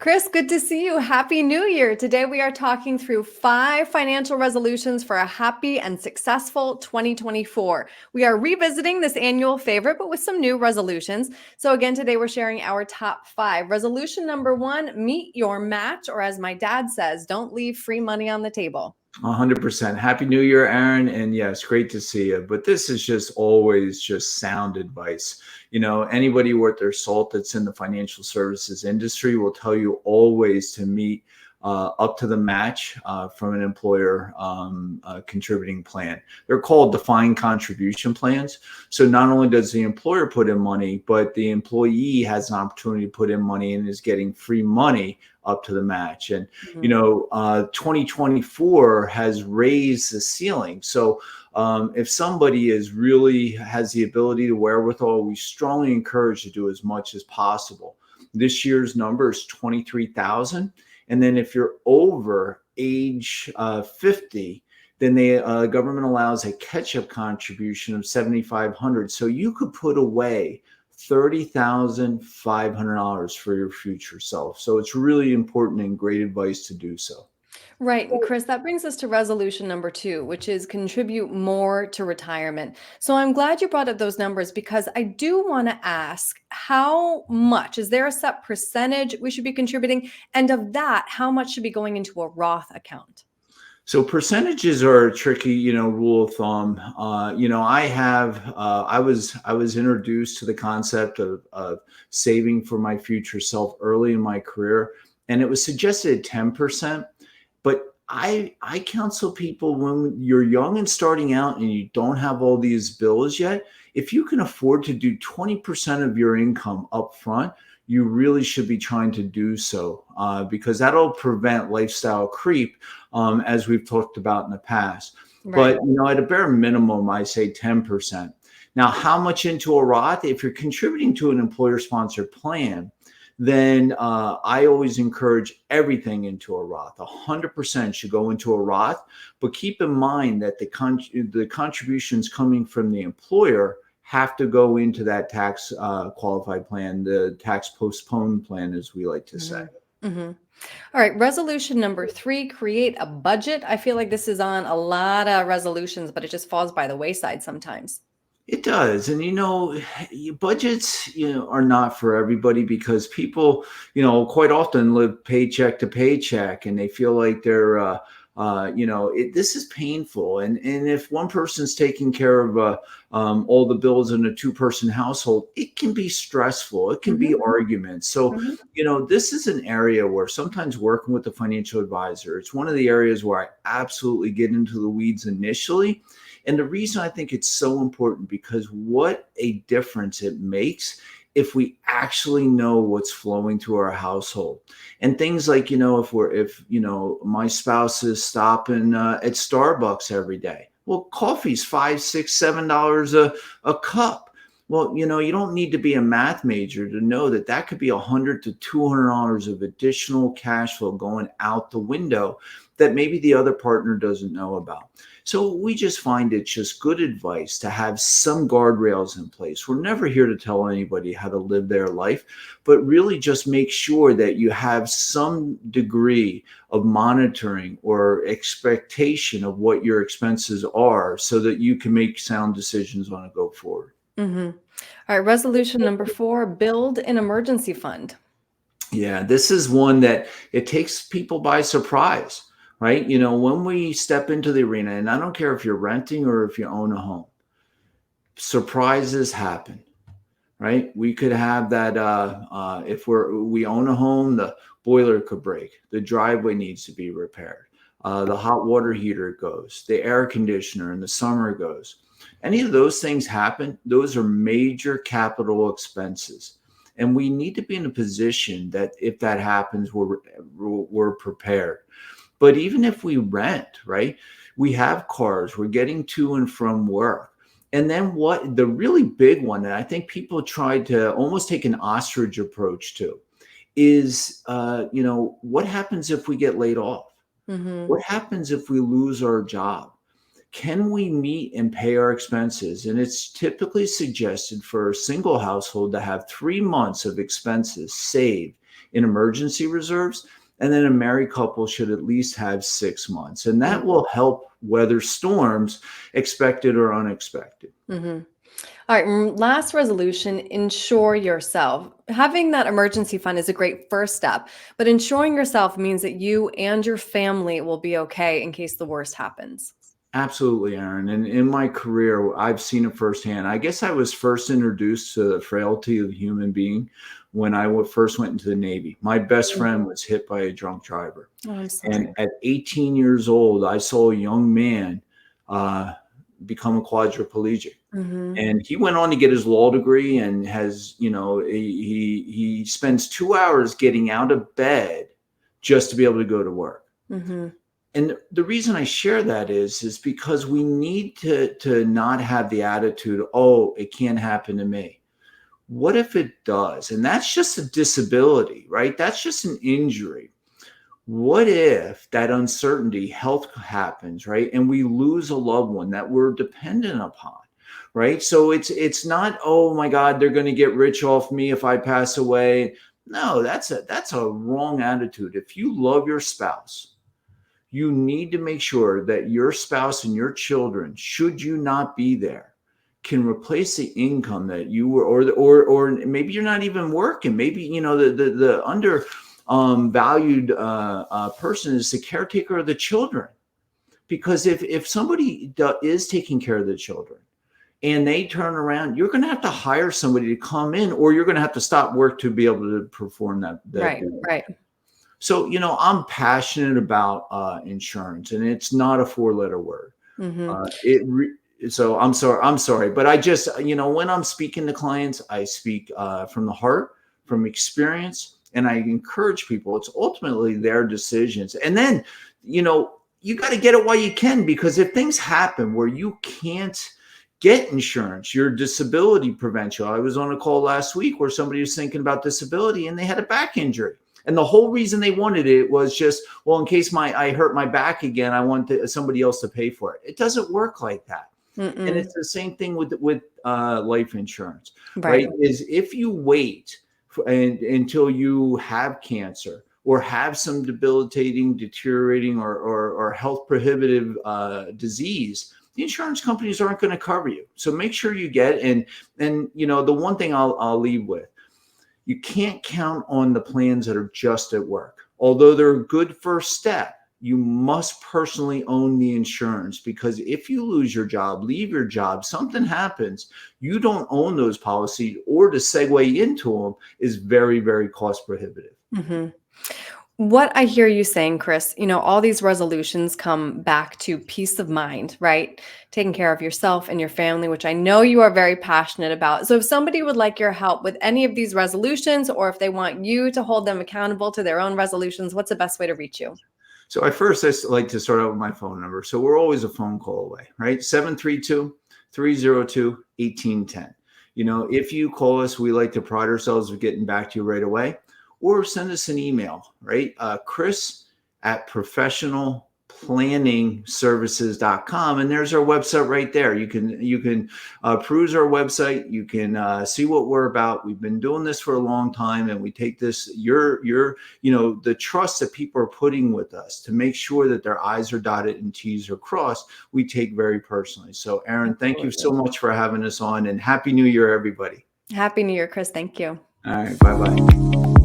Chris, good to see you. Happy New Year. Today we are talking through 5 financial resolutions for a happy and successful 2024. We are revisiting this annual favorite, but with some new resolutions. So, again, today we're sharing our top 5. Resolution number 1, meet your match, or as my dad says, don't leave free money on the table. 100%. Happy New Year, Erin. And yes, great to see you. But this is just always just sound advice. Anybody worth their salt that's in the financial services industry will tell you always to meet up to the match from an employer contributing plan. They're called defined contribution plans. So not only does the employer put in money, but the employee has an opportunity to put in money and is getting free money up to the match. And, 2024 has raised the ceiling. So if somebody really has the ability to wherewithal, we strongly encourage to do as much as possible. This year's number is 23,000. And then if you're over age 50, then the government allows a catch-up contribution of $7,500. So you could put away $30,500 for your future self. So it's really important and great advice to do so. Right. And Chris, that brings us to resolution number 2, which is contribute more to retirement. So I'm glad you brought up those numbers because I do want to ask how much, is there a set percentage we should be contributing? And of that, how much should be going into a Roth account? So percentages are a tricky, rule of thumb. I was introduced to the concept of saving for my future self early in my career, and it was suggested at 10%. But I counsel people when you're young and starting out and you don't have all these bills yet, if you can afford to do 20% of your income up front, you really should be trying to do so because that'll prevent lifestyle creep, as we've talked about in the past. Right. But, at a bare minimum, I say 10%. Now, how much into a Roth? If you're contributing to an employer-sponsored plan, then I always encourage everything into a Roth. 100% should go into a Roth, but keep in mind that the contributions coming from the employer have to go into that tax qualified plan, the tax postponed plan, as we like to say. All right. Resolution number 3, create a budget. I feel like this is on a lot of resolutions, but it just falls by the wayside sometimes. It does. And, budgets, are not for everybody because people, quite often live paycheck to paycheck and they feel like they're, this is painful. And if one person's taking care of all the bills in a 2-person household, it can be stressful. It can be arguments. So, this is an area where sometimes working with a financial advisor, it's one of the areas where I absolutely get into the weeds initially. And the reason I think it's so important because what a difference it makes if we actually know what's flowing through our household. And things like, if my spouse is stopping at Starbucks every day. Well, coffee's $5, $6, $7 a cup. Well, you don't need to be a math major to know that could be $100 to $200 of additional cash flow going out the window that maybe the other partner doesn't know about. So we just find it just good advice to have some guardrails in place. We're never here to tell anybody how to live their life, but really just make sure that you have some degree of monitoring or expectation of what your expenses are so that you can make sound decisions on a go forward. All right. Resolution number 4, build an emergency fund. Yeah, this is one that it takes people by surprise. Right? When we step into the arena, and I don't care if you're renting or if you own a home, surprises happen, right? We could have that if we own a home, the boiler could break, the driveway needs to be repaired, the hot water heater goes, the air conditioner in the summer goes. Any of those things happen, those are major capital expenses. And we need to be in a position that if that happens, we're prepared. But even if we rent, right, we have cars, we're getting to and from work. And then what the really big one that I think people try to almost take an ostrich approach to is, what happens if we get laid off? What happens if we lose our job? Can we meet and pay our expenses? And it's typically suggested for a single household to have 3 months of expenses saved in emergency reserves. And then a married couple should at least have 6 months. And that will help weather storms, expected or unexpected. Mm-hmm. All right, last resolution, insure yourself. Having that emergency fund is a great first step, but insuring yourself means that you and your family will be okay in case the worst happens. Absolutely, Erin. And in my career, I've seen it firsthand. I guess I was first introduced to the frailty of the human being when I first went into the Navy. My best friend was hit by a drunk driver. Oh, I'm And sorry. at 18 years old, I saw a young man uh, become a quadriplegic. Mm-hmm. And he went on to get his law degree and has, he spends 2 hours getting out of bed just to be able to go to work. Mm-hmm. And the reason I share that is because we need to not have the attitude, oh, it can't happen to me. What if it does? And that's just a disability, right? That's just an injury. What if that uncertainty, health happens, right? And we lose a loved one that we're dependent upon, right? So it's not, oh my God, they're going to get rich off me if I pass away. No, that's a wrong attitude. If you love your spouse, you need to make sure that your spouse and your children, should you not be there, can replace the income that you were, or maybe you're not even working. Maybe the under valued person is the caretaker of the children. Because if somebody is taking care of the children and they turn around, you're going to have to hire somebody to come in, or you're going to have to stop work to be able to perform that Right, duty. right. So, I'm passionate about insurance, and it's not a 4-letter word. Mm-hmm. So I'm sorry, but I just, when I'm speaking to clients, I speak from the heart, from experience, and I encourage people. It's ultimately their decisions. And then, you got to get it while you can, because if things happen where you can't get insurance, your disability prevents you. I was on a call last week where somebody was thinking about disability and they had a back injury. And the whole reason they wanted it was just, well, in case I hurt my back again, I want somebody else to pay for it. It doesn't work like that. And Mm-mm. it's the same thing with life insurance, Right. right? Is if you wait until you have cancer or have some debilitating, deteriorating, or health prohibitive disease, the insurance companies aren't going to cover you. So make sure you get, and the one thing I'll leave with, you can't count on the plans that are just at work. Although they're a good first step, you must personally own the insurance, because if you lose your job, leave your job, something happens, you don't own those policies, or to segue into them is very, very cost prohibitive. Mm-hmm. What I hear you saying, Chris, all these resolutions come back to peace of mind, right? Taking care of yourself and your family, which I know you are very passionate about. So if somebody would like your help with any of these resolutions, or if they want you to hold them accountable to their own resolutions, what's the best way to reach you? So I just like to start out with my phone number. So we're always a phone call away, right? 732-302-1810. If you call us, we like to pride ourselves with getting back to you right away. Or send us an email, right? Chris@professionalplanningservices.com. And there's our website right there. You can peruse our website. You can see what we're about. We've been doing this for a long time, and we take this, the trust that people are putting with us to make sure that their I's are dotted and T's are crossed, we take very personally. So Erin, thank you so Absolutely. much for having us on, and Happy New Year, everybody. Happy New Year, Chris. Thank you. All right. Bye-bye.